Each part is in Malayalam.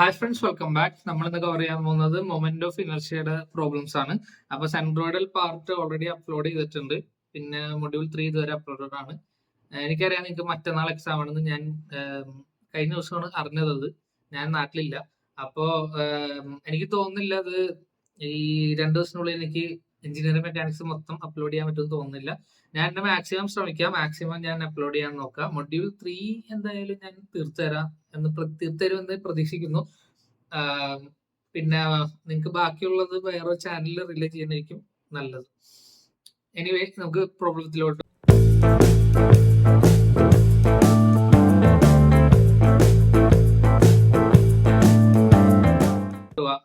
Hi friends, welcome back. നമ്മൾ ഇന്ന് കവർ ചെയ്യാൻ പോകുന്നത് മൊമെന്റ് ഓഫ് ഇനർഷ്യയുടെ പ്രോബ്ലംസ് ആണ്. അപ്പൊ സെൻട്രോയിഡൽ പാർട്ട് ഓൾറെഡി അപ്ലോഡ് ചെയ്തിട്ടുണ്ട്. പിന്നെ മൊഡ്യൂൾ 3 ഇതുവരെ അപ്ലോഡഡ് ആണ്. എനിക്കറിയാം നിങ്ങൾക്ക് മറ്റന്നാൾ എക്സാം ആണെന്ന്. ഞാൻ കഴിഞ്ഞ ദിവസമാണ് അറിഞ്ഞത്. ഞാൻ നാട്ടിലില്ല. അപ്പോ എനിക്ക് തോന്നുന്നില്ല അത് ഈ 2 ദിവസത്തിനുള്ളിൽ എനിക്ക് എഞ്ചിനീയറിംഗ് മെക്കാനിക്സ് മൊത്തം അപ്ലോഡ് ചെയ്യാൻ പറ്റുമെന്ന് തോന്നുന്നില്ല. ഞാൻ എന്റെ മാക്സിമം ശ്രമിക്കാം. മാക്സിമം ഞാൻ അപ്ലോഡ് ചെയ്യാൻ നോക്കാം. മൊഡ്യൂൾ 3 എന്തായാലും ഞാൻ തീർത്തരുമെന്ന് പ്രതീക്ഷിക്കുന്നു. പിന്നെ നിങ്ങൾക്ക് ബാക്കിയുള്ളത് വേറെ ചാനലിൽ റിലേ ചെയ്യുന്നതായിരിക്കും നല്ലത്. എനിവേ, നമുക്ക് പ്രോബ്ലത്തിലോട്ട്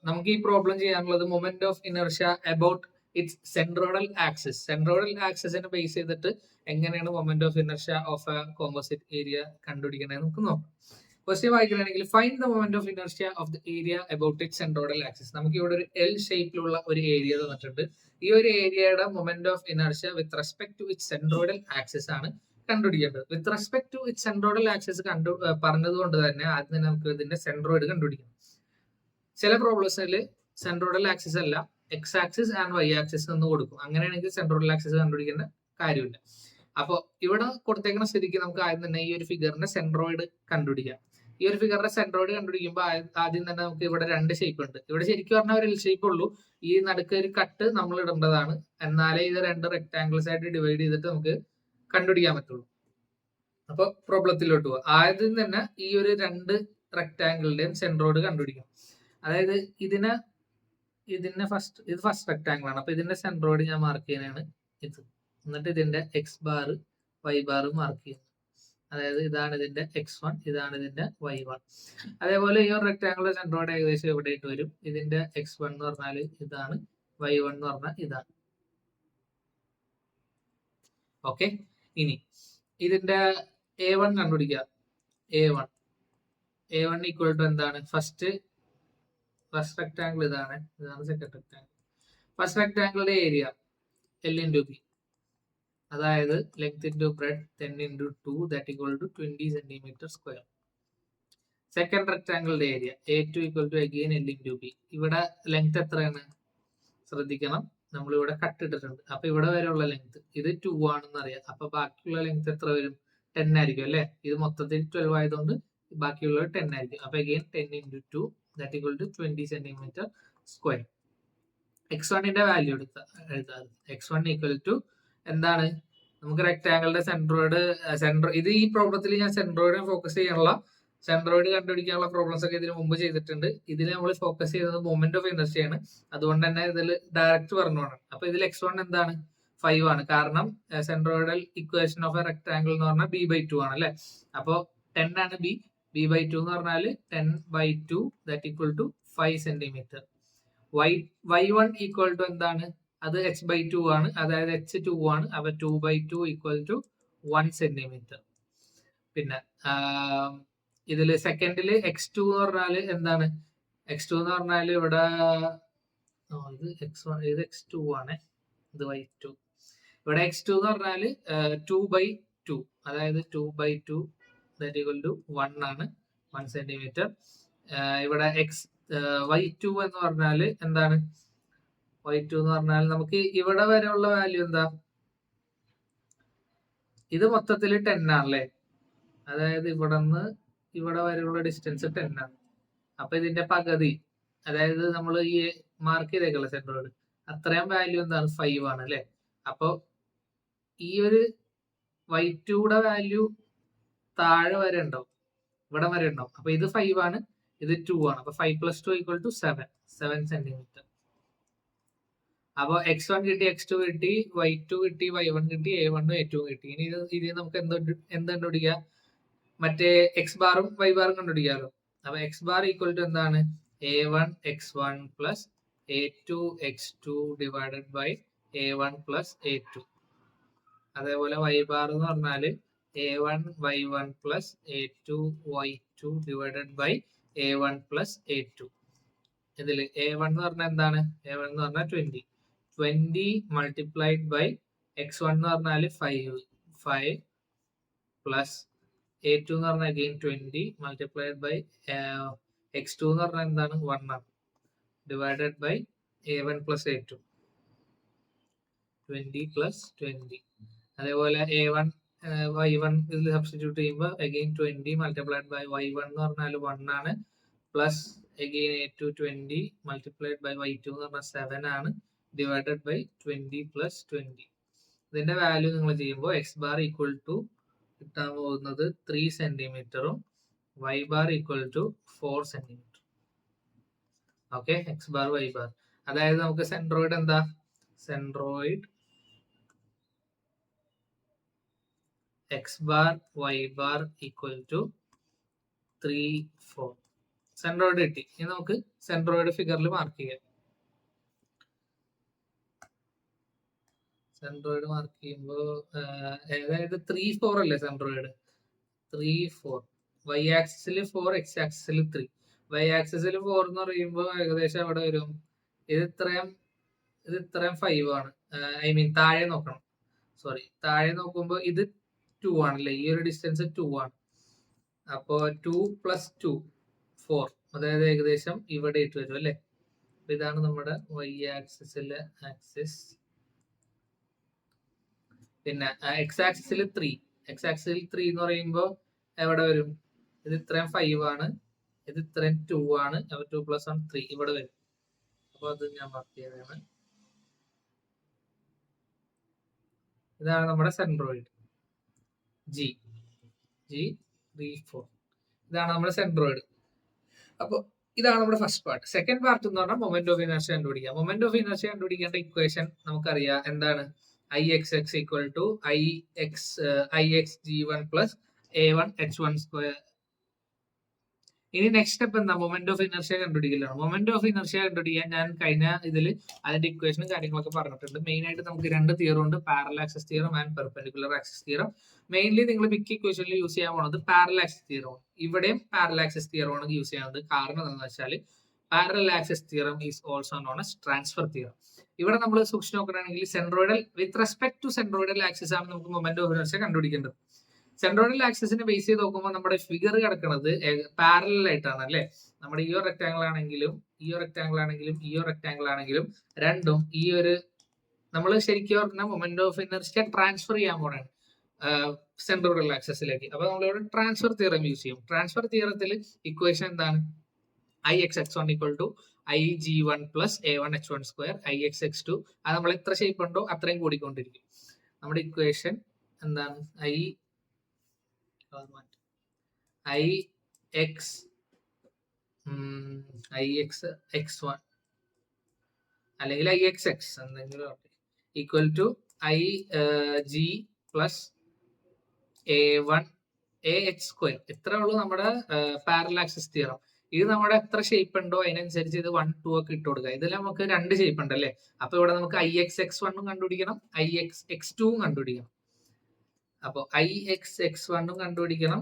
നമുക്ക് ഈ പ്രോബ്ലം ചെയ്യാനുള്ളത് moment of inertia about its centroidal axis. Centroidal ആക്സിസിനെ ബേസ് ചെയ്തിട്ട് എങ്ങനെയാണ് moment of inertia of a composite area കണ്ടുപിടിക്കണേ നമുക്ക് നോക്കാം. ക്വസ്റ്റ്യൻ വായിക്കുകയാണെങ്കിൽ find the moment of inertia of the area about it centroidal axis. നമുക്ക് ഇവിടെ ഒരു എൽ ഷേപ്പിലുള്ള ഒരു ഏരിയ തന്നിട്ടുണ്ട്. ഈ ഒരു ഏരിയയുടെ moment of inertia with respect to it centroidal axis ആണ് കണ്ടുപിടിക്കേണ്ടത്. With respect to it centroidal axis പറഞ്ഞതുകൊണ്ട് തന്നെ ആദ്യം തന്നെ നമുക്ക് ഇതിന്റെ സെൻട്രോയിഡ് കണ്ടുപിടിക്കണം. ചില പ്രോബ്ലംസിൽ സെൻട്രോയിഡൽ ആക്സിസ് അല്ല X axis and Y axis എന്ന് കൊടുക്കും. അങ്ങനെയാണെങ്കിൽ സെൻട്രോയിഡൽ ആക്സിസ് കണ്ടുപിടിക്കേണ്ട കാര്യമില്ല. അപ്പോൾ ഇവിടെ കൊടുത്തേക്കുന്ന സ്ഥിതിക്ക് നമുക്ക് ആദ്യം തന്നെ ഈ ഒരു ഫിഗറിന്റെ സെൻട്രോയിഡ് കണ്ടുപിടിക്കാം. ഈ ഒരു ഫിഗറിന്റെ സെൻട്രോയിഡ് കണ്ടുപിടിക്കുമ്പോൾ ആദ്യം തന്നെ നമുക്ക് ഇവിടെ 2 ഷേപ്പ് ഉണ്ട്. ഇവിടെ ശരിക്കും പറഞ്ഞാൽ ഒരു എൽ ഷേപ്പ് ഉള്ളൂ. ഈ നടുക്ക് ഒരു കട്ട് നമ്മൾ ഇടേണ്ടതാണ്. എന്നാലേ ഇത് 2 റെക്ടാംഗിൾസ് ആയിട്ട് ഡിവൈഡ് ചെയ്തിട്ട് നമുക്ക് കണ്ടുപിടിക്കാൻ പറ്റുള്ളൂ. അപ്പൊ പ്രോബ്ലത്തിലോട്ട് പോവാം. ആദ്യം തന്നെ ഈ ഒരു 2 റെക്ടാംഗിളിന്റെയും സെൻട്രോയിഡ് കണ്ടുപിടിക്കാം. അതായത് ഇത് ഫസ്റ്റ് റെക്ടാംഗിൾ ആണ്. അപ്പൊ ഇതിന്റെ സെൻട്രോയിഡ് ഞാൻ മാർക്ക് ചെയ്യാനാണ് ഇത്. എന്നിട്ട് ഇതിന്റെ X bar Y bar mark ചെയ്യുന്നു. അതായത് ഇതാണ് ഇതിന്റെ x1, ഇതാണ് ഇതിന്റെ y1. അതേപോലെ ഈ ഒരു റെക്ടാംഗിളിന്റെ സെൻട്രോയിഡ് ഏകദേശം എവിടെയായിട്ട് വരും. ഇതിന്റെ x1 എന്ന് പറഞ്ഞാൽ ഇതാണ്, y1 എന്ന് പറഞ്ഞാൽ ഇതാണ്. ഓക്കെ, ഇനി ഇതിന്റെ a1 കണ്ടുപിടിക്കുക. a1 ഈക്വൽ ടു എന്താണ്? ഫസ്റ്റ് റെക്ടാംഗിൾ ഇതാണ് സെക്കൻഡ് റെക്ടാംഗിൾ. ഫസ്റ്റ് റെക്ടാംഗിളിന്റെ ഏരിയ L into B, അതായത് length into breadth 10 into 2 that equal to 20 centimetre square. Second റെക്ടാംഗിളിന്റെ area A2 equal to again L into B. ഇവിടെ ലെങ്ത് എത്രയാണ് ശ്രദ്ധിക്കണം. നമ്മൾ ഇവിടെ കട്ട് ഇട്ടിട്ടുണ്ട്. അപ്പൊ ഇവിടെ വരെയുള്ള ലെങ്ത് ഇത് 2 ആണെന്ന് അറിയാം. അപ്പൊ ബാക്കിയുള്ള ലെങ്ത് എത്ര വരും? 10 ആയിരിക്കും അല്ലെ. ഇത് മൊത്തത്തിൽ 12 ആയതുകൊണ്ട് ബാക്കിയുള്ളത് 10 ആയിരിക്കും. അപ്പൊ again 10 into 2 that equal to 20 centimetre square. x1ന്റെ വാല്യൂ എഴുതാം. x1 ഈക്വൽ ടു എന്താണ്? നമുക്ക് റെക്ടാംഗിളിന്റെ സെൻട്രോയിഡ് ഇത് ഈ പ്രോബ്ലത്തിൽ ഞാൻ സെൻട്രോയിഡ് ഫോക്കസ് ചെയ്യാനുള്ള സെൻട്രോയിഡ് കണ്ടുപിടിക്കാനുള്ള പ്രോബ്ലംസ് ഒക്കെ ഇതിന് മുമ്പ് ചെയ്തിട്ടുണ്ട്. ഇതിൽ നമ്മൾ ഫോക്കസ് ചെയ്യുന്നത് മൊമെന്റ് ഓഫ് ഇനർഷ്യ ആണ്. അതുകൊണ്ട് തന്നെ ഇതിൽ ഡയറക്റ്റ് പറഞ്ഞോണം. അപ്പൊ ഇതിൽ x1 എന്താണ്? 5 ആണ്. കാരണം centroidal equation of A rectangle എന്ന് പറഞ്ഞാൽ b/2 ആണ് അല്ലെ. അപ്പൊ 10 ആണ് b/2 എന്ന് പറഞ്ഞാൽ 10/2 that equal to 5 centimetre. y1 equal to എന്താണ്? അത് h/2 ആണ്. അതായത് h2 ആണ്. അപ്പൊ 2/2 ഈക്വൽ ടു 1 സെന്റിമീറ്റർ. പിന്നെ ഇതില് സെക്കൻഡില് x2 എന്ന് പറഞ്ഞാല് എന്താണ്? x2 എന്ന് പറഞ്ഞാല് ഇവിടെ ഇത് x2 ആണ്, ഇത് y2. ഇവിടെ x2 എന്ന് പറഞ്ഞാല് 2/2, അതായത് 2/2 ദാറ്റ് ഈക്വൽ ടു 1 ആണ്, 1 സെന്റിമീറ്റർ. ഇവിടെ y2 എന്ന് പറഞ്ഞാല് എന്താണ്? y2 എന്ന് പറഞ്ഞാൽ നമുക്ക് ഇവിടെ വരെയുള്ള വാല്യൂ എന്താ? ഇത് മൊത്തത്തിൽ 10 ആണല്ലേ. അതായത് ഇവിടെ നിന്ന് ഇവിടെ വരെയുള്ള ഡിസ്റ്റൻസ് 10 ആണ്. അപ്പൊ ഇതിന്റെ പകുതി, അതായത് നമ്മൾ ഈ മാർക്ക് ചെയ്തേക്കുള്ള സെൻട്രോയിഡ് അത്രയും വാല്യൂ എന്താണ്? 5 ആണ് അല്ലെ. അപ്പൊ ഈ ഒരു y2യുടെ വാല്യൂ താഴെ വരെ ഉണ്ടാവും, ഇവിടെ വരെ ഉണ്ടാവും. അപ്പൊ ഇത് 5 ആണ്, ഇത് 2 ആണ്. അപ്പൊ 5 + 2 ഈക്വൽ ടു 7 സെന്റിമീറ്റർ. അപ്പൊ x1 കിട്ടി, x2 കിട്ടി, y2 കിട്ടി, y1 കിട്ടി, a1 a2 കിട്ടി. ഇനി ഇത് നമുക്ക് എന്ത് കണ്ടുപിടിക്കാം? മറ്റേ എക്സ് ബാറും വൈ ബാറും കണ്ടുപിടിക്കാമല്ലോ. അപ്പൊ എക്സ് ബാർ ഈക്വൽ ടു എന്താണ്? a1 x1 plus a2 x2 divided by a1 plus a2. അതേപോലെ വൈ ബാർ എന്ന് പറഞ്ഞാല് a1 y1 plus a2 y2 divided by a1 plus a2. ഇതിൽ a1 എന്ന് പറഞ്ഞാൽ എന്താണ്? a1 എന്ന് പറഞ്ഞാൽ 20 മൾട്ടിപ്ലൈഡ് ബൈ x1 എന്ന് പറഞ്ഞാൽ 5 പ്ലസ് a2 എന്ന് പറഞ്ഞാൽ അഗെയിൻ 20 മൾട്ടിപ്ലൈഡ് ബൈ x2 എന്ന് പറഞ്ഞാൽ എന്താണ് 1 ആണ്, divided by a1 plus a2 20 plus 20. അതേപോലെ a1 y1 ഇതിൽ സബ്സ്റ്റിറ്റ്യൂട്ട് ചെയ്യുമ്പോൾ അഗെയിൻ 20 മൾട്ടിപ്ലൈഡ് ബൈ y1 എന്ന് പറഞ്ഞാൽ 1 ആണ്, plus again a2 20 multiplied by y2 എന്ന് പറഞ്ഞാൽ 7 ആണ്, ഡിവൈഡഡ് ബൈ 20 പ്ലസ് 20. ഇതിന്റെ വാല്യൂ നിങ്ങൾ ചെയ്യുമ്പോൾ എക്സ് ബാർ ഈക്വൽ ടു കിട്ടാൻ പോകുന്നത് 3 സെന്റിമീറ്ററും y bar equal to 4 centimetre. Okay, X bar y bar. അതായത് നമുക്ക് സെൻട്രോയിഡ് എന്താ, centroid X bar y bar equal to 3 4. Centroid കിട്ടി. ഇനി നമുക്ക് സെൻട്രോയിഡ് ഫിഗറിൽ മാർക്ക് ചെയ്യാം. സെൻട്രോയിഡ് മാർക്ക് ചെയ്യുമ്പോൾ അതായത് 3 4 അല്ലേ സെൻട്രോയിഡ്, 3 4. y ആക്സിസിൽ 4, എക്സ് ആക്സിസിൽ 3. y ആക്സിസിൽ 4 എന്ന് പറയുമ്പോൾ ഏകദേശം അവിടെ വരും, ഇത് ഇത്രയും 5 ആണ്, ഐ മീൻ താഴെ നോക്കണം, സോറി താഴെ നോക്കുമ്പോൾ ഇത് 2 ആണല്ലേ, ഈ ഒരു ഡിസ്റ്റൻസ് 2 ആണ്. അപ്പോൾ 2 പ്ലസ് 2 4, അതായത് ഏകദേശം ഇവിടെ ഇട്ട് വരും അല്ലേ. ഇതാണ് നമ്മുടെ y ആക്സിസിലെ ആക്സിസ്. പിന്നെ എക്സ് ആക്സിസിൽ 3, എക്സ് ആക്സിസിൽ 3 എന്ന് പറയുമ്പോൾ എവിടെ വരും, ഇത് ഇത്രയും 5 ആണ്, ഇത് ഇത്രയും 2 ആണ്, 2 പ്ലസ് 1 3 ഇവിടെ വരും. അപ്പോൾ അത് ഞാൻ മാർക്ക് ചെയ്തതാണ്. ഇതാണ് നമ്മുടെ സെൻട്രോയിഡ് G 3 4. ഇതാണ് നമ്മുടെ സെൻട്രോയിഡ്. അപ്പോൾ ഇതാണ് നമ്മുടെ ഫസ്റ്റ് പാർട്ട്. സെക്കൻഡ് പാർട്ട് എന്ന് പറഞ്ഞാൽ മൊമെന്റ് ഓഫ് ഇനർഷ്യ കണ്ടുപിടിക്കുക. മൊമെന്റ് ഓഫ് ഇനർഷ്യ കണ്ടുപിടിക്കേണ്ട ഇക്വേഷൻ നമുക്കറിയാം എന്താണ്, ixx equal to ix g1 plus a1 h1 square. ഇനി നെക്സ്റ്റ് സ്റ്റെപ്പ് എന്താ, മൊമെന്റ് ഓഫ് ഇനർഷ്യ കണ്ടുപിടിക്കലാണ്. മൊമെന്റ് ഓഫ് ഇനർഷ്യ കണ്ടുപിടിക്കാൻ ഞാൻ കഴിഞ്ഞ ഇതിൽ അതിന്റെ ഇക്വേഷനും കാര്യങ്ങളൊക്കെ പറഞ്ഞിട്ടുണ്ട്. മെയിൻ ആയിട്ട് നമുക്ക് 2 തിയറം ഉണ്ട്, parallel axis theorem and perpendicular axis theorem. Mainly നിങ്ങൾ മിക്ക ഇക്വേഷനിൽ യൂസ് ചെയ്യാൻ പോകുന്നത് പാരലൽ ആക്സിസ് തിയറം ആണ്. ഇവിടെയും പാരലൽ ആക്സിസ് തിയറം ആണ് യൂസ് ചെയ്യുന്നത്. കാരണം എന്താണെന്ന് വെച്ചാൽ parallel axis theorem is also known as transfer theorem. ഇവിടെ നമ്മൾ സൂക്ഷിച്ച് നോക്കുകയാണെങ്കിൽ centroidal with respect to centroidal axis ആണ് നമുക്ക് മൊമെന്റ് ഓഫ് ഇനർഷ്യ കണ്ടുപിടിക്കേണ്ടത്. സെൻട്രോയിഡൽ ആക്സിസിനെ ബേസ് ചെയ്ത് നോക്കുമ്പോൾ നമ്മുടെ ഫിഗർ കിടക്കുന്നത് പാരലൽ ആയിട്ടാണ് അല്ലെ. നമ്മുടെ ഈ ഒരു റെക്ടാംഗിൾ ആണെങ്കിലും ഈ ഒരു റെക്ടാംഗിൾ ആണെങ്കിലും ഈ ഒരു റെക്ടാംഗിൾ ആണെങ്കിലും രണ്ടും ഈ ഒരു നമ്മൾ ശരിക്കും പറഞ്ഞാൽ മൊമെന്റ് ഓഫ് ഇനർഷ്യ ട്രാൻസ്ഫർ ചെയ്യാൻ പോകണം സെൻട്രോയിഡൽ ആക്സിസിലേക്ക്. അപ്പൊ നമ്മളിവിടെ ട്രാൻസ്ഫർ തിയറം യൂസ് ചെയ്യും. ട്രാൻസ്ഫർ തിയറത്തിൽ ഇക്വേഷൻ എന്താണ്, ix(x1) equal to ig1 plus a1 h1 square ix(x2) അത് നമ്മൾ എത്ര ഷേപ്പ് ഉണ്ടോ അത്രയും കൂടിക്കൊണ്ടിരിക്കും. നമ്മുടെ ഇക്വേഷൻ എന്താണ്, ix(x1) അല്ലെങ്കിൽ ixx എന്തെങ്കിലും equal to ig plus a1 ah square. ഇത്രേ ഉള്ളൂ നമ്മുടെ പാരലൽ ആക്സിസ് തിയറം. ഇത് നമ്മുടെ എത്ര ഷേപ്പ് ഉണ്ടോ അതിനനുസരിച്ച് ഇത് 1 2 ഒക്കെ ഇട്ട് കൊടുക്കുക. ഇതിൽ നമുക്ക് 2 ഷേപ്പ് ഉണ്ട് അല്ലേ. അപ്പൊ ഇവിടെ നമുക്ക് ixx1 കണ്ടുപിടിക്കണം, ixx2 കണ്ടുപിടിക്കണം. അപ്പോൾ ixx1 കണ്ടുപിടിക്കണം,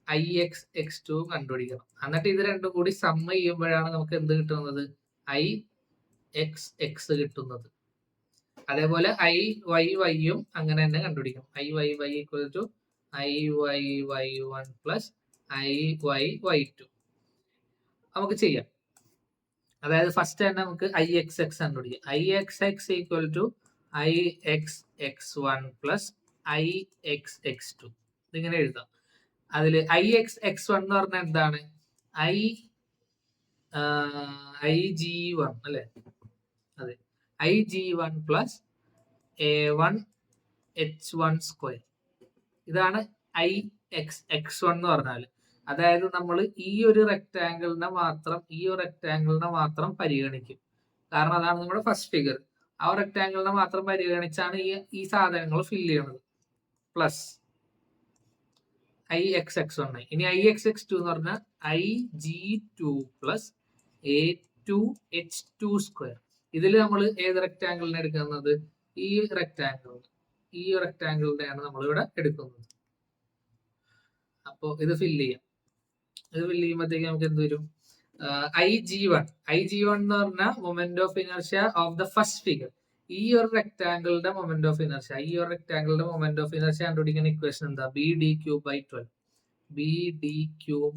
ixx2 കണ്ടുപിടിക്കണം. എന്നിട്ട് ഇത് രണ്ടും കൂടി സം ചെയ്യുമ്പോഴാണ് നമുക്ക് എന്ത് കിട്ടുന്നത്, ixx കിട്ടുന്നത്. അതേപോലെ iyy അങ്ങനെ തന്നെ കണ്ടുപിടിക്കണം. iyy equal to iyy1 plus iyy2 നമുക്ക് ചെയ്യാം. അതായത് ഫസ്റ്റ് തന്നെ നമുക്ക് ixx കണ്ടുപിടിക്കാം. ixx equal to ixx1 plus ixx2 ഇതിങ്ങനെ എഴുതാം. അതിൽ ixx1 എന്ന് പറഞ്ഞാൽ എന്താണ്, ig1 അല്ലെ, അതെ ig1 plus a1 h1 square. ഇതാണ് ixx1 എന്ന് പറഞ്ഞാൽ. അതായത് നമ്മൾ ഈ ഒരു റെക്ടാംഗിളിനെ മാത്രം പരിഗണിക്കും. കാരണം അതാണ് നമ്മുടെ ഫസ്റ്റ് ഫിഗർ. ആ റെക്ടാംഗിളിനെ മാത്രം പരിഗണിച്ചാണ് ഈ സാധനങ്ങൾ ഫില്ല് ചെയ്യുന്നത്. Plus ixx1. ഇനി ixx2 എന്ന് പറഞ്ഞാൽ ig2 plus a2 h2 square. ഇതിൽ നമ്മൾ ഏത് റെക്ടാംഗിളിനെ എടുക്കുന്നത്, ഈ റെക്ടാംഗിളിനെയാണ് നമ്മൾ ഇവിടെ എടുക്കുന്നത്. അപ്പോൾ ഇത് ഫില്ല് ചെയ്യാം. ഇത് ഫില്ല് ചെയ്യുമ്പോഴത്തേക്ക് നമുക്ക് എന്ത് വരും, ig1 എന്ന് പറഞ്ഞാൽ moment of inertia of the first figure. ഈ ഒരു റെക്ടാംഗിളിന്റെ മൊമെന്റ് ഓഫ് ഇനർഷ്യ കണ്ടുപിടിക്കുന്ന ഇക്വേഷൻ എന്താ, bd³ by 12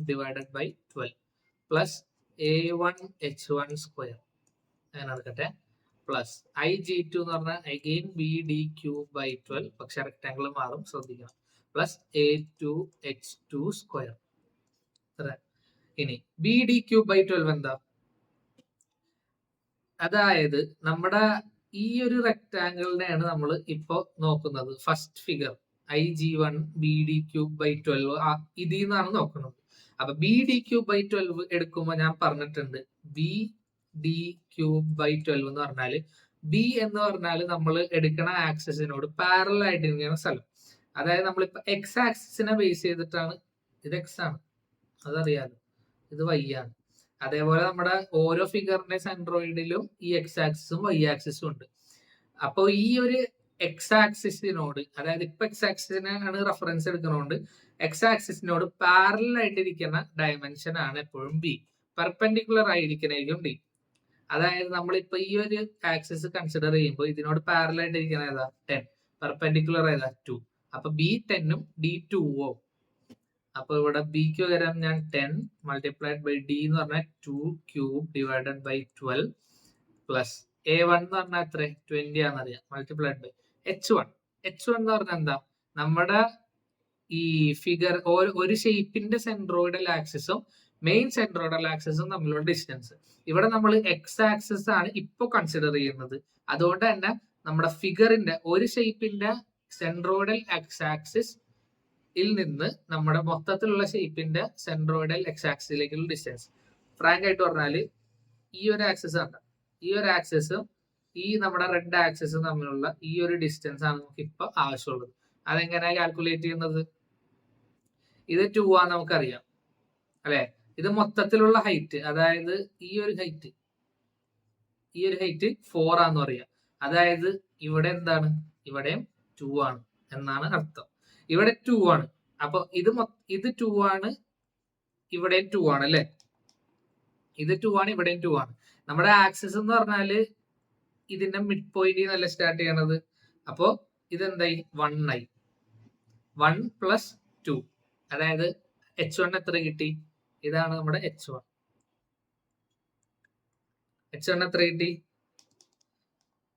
divided by 12 plus A1H1 square അങ്ങനെ നടക്കട്ടെ പ്ലസ് IG2 എന്ന് പറഞ്ഞാൽ അഗെയിൻ BD³ / 12, പക്ഷെ റെക്ടാങ്കിൾ മാറും, ശ്രദ്ധിക്കണം, പ്ലസ് A2H2 സ്ക്വയർ. ഇനി BD³ / 12 എന്താ? അതായത് നമ്മുടെ ഈ ഒരു റെക്ടാങ്കിളിനെയാണ് നമ്മൾ ഇപ്പോ നോക്കുന്നത്. ഫസ്റ്റ് ഫിഗർ IG1 BD³/12 ഇതിൽ നിന്നാണ് നോക്കുന്നത്. അപ്പൊ BD³/12 എടുക്കുമ്പോൾ ഞാൻ പറഞ്ഞിട്ടുണ്ട് BD³/12 എന്ന് പറഞ്ഞാല് ബി എന്ന് പറഞ്ഞാൽ നമ്മൾ എടുക്കണ ആക്സിസിനോട് പാരലൽ ആയിട്ടിരിക്കുന്ന സ്ഥലം. അതായത് നമ്മളിപ്പോ എക്സ് ആക്സിസിനെ ബേസ് ചെയ്തിട്ടാണ്, ഇത് എക്സ് ആണ് അതറിയാലോ, ഇത് വൈ ആണ്. അതേപോലെ നമ്മുടെ ഓരോ ഫിഗറിന്റെ സെൻട്രോയിഡിലും ഈ എക്സ് ആക്സിസും വൈ ആക്സിസും ഉണ്ട്. അപ്പോൾ ഈ ഒരു എക്സ് ആക്സിസിനോട്, അതായത് ഇപ്പൊ എക്സ് ആക്സിസിനാണ് റെഫറൻസ് എടുക്കുന്നതുകൊണ്ട് എക്സ് ആക്സിസിനോട് പാരലൽ ആയിട്ടിരിക്കുന്ന ഡയമെൻഷൻ ആണ് എപ്പോഴും ബി. Perpendicular ആയിരിക്കണായിരിക്കും D. അതായത് നമ്മളിപ്പോ ഈ ഒരു ആക്സിസ് കൺസിഡർ ചെയ്യുമ്പോൾ ഇതിനോട് പാരലൽ ആയിട്ടിരിക്കുന്ന ഏതാ? 10. പെർപെൻഡിക്കുലർ ഏതാ? 2. അപ്പൊ B10ഉം D2ഉം. അപ്പൊ ഇവിടെ ബിക്ക് പകരം ഞാൻ 10 മൾട്ടിപ്ലൈഡ് ബൈ ഡി എന്ന് പറഞ്ഞാൽ 2³ / 12 പ്ലസ് A1 എന്ന് പറഞ്ഞാൽ എത്ര? 20 ആണെന്നറിയാം, മൾട്ടിപ്ലൈഡ് ബൈ H1. H1 എന്ന് പറഞ്ഞാൽ എന്താ? നമ്മുടെ ഈ ഫിഗർ ഒരു ഷേപ്പിന്റെ സെൻട്രോയിഡൽ ആക്സിസും മെയിൻ സെൻട്രോയിഡൽ ആക്സിസും തമ്മിലുള്ള ഡിസ്റ്റൻസ്. ഇവിടെ നമ്മൾ എക്സ് ആക്സിസ് ആണ് ഇപ്പൊ കൺസിഡർ ചെയ്യുന്നത്. അതുകൊണ്ട് തന്നെ നമ്മുടെ ഫിഗറിന്റെ ഒരു ഷേപ്പിന്റെ സെൻട്രോയിഡൽ എക്സ് ആക്സിസ് നിന്ന് നമ്മുടെ മൊത്തത്തിലുള്ള ഷേപ്പിന്റെ സെൻട്രോയിഡൽ എക്സ് ആക്സിസിലേക്കുള്ള ഡിസ്റ്റൻസ്. ഫ്രാങ്ക് ആയിട്ട് പറഞ്ഞാല് ഈ ഒരു ആക്സിസ് ആണ്, ഈ ഒരു ആക്സിസും ഈ നമ്മുടെ റെഡ് ആക്സിസും തമ്മിലുള്ള ഈ ഒരു ഡിസ്റ്റൻസ് ആണ് നമുക്ക് ഇപ്പൊ ആവശ്യമുള്ളത്. അതെങ്ങനെയാ കാൽക്കുലേറ്റ് ചെയ്യുന്നത്? ഇത് 2 ആണെന്ന് നമുക്കറിയാം അല്ലെ. ഇത് മൊത്തത്തിലുള്ള ഹൈറ്റ്, അതായത് ഈ ഒരു ഹൈറ്റ് 4 ആണെന്ന് പറയാം. അതായത് ഇവിടെ എന്താണ്? ഇവിടെയും 2 ആണ് എന്നാണ് അർത്ഥം. ഇവിടെ 2 ആണ്. അപ്പൊ ഇത് 2 ആണ്, ഇവിടെയും 2 ആണ് അല്ലെ. ഇത് 2 ആണ്, ഇവിടെയും 2 ആണ്. നമ്മുടെ ആക്സിസ് എന്ന് പറഞ്ഞാല് ഇതിന്റെ മിഡ് പോയിന്റ് നല്ല സ്റ്റാർട്ട് ചെയ്യണത്. അപ്പോ ഇതെന്തായി? 1 ആയി. 1 + 2, അതായത് H1 എത്ര കിട്ടി? ഇതാണ് നമ്മുടെ H1. H1 എത്ര കിട്ടി?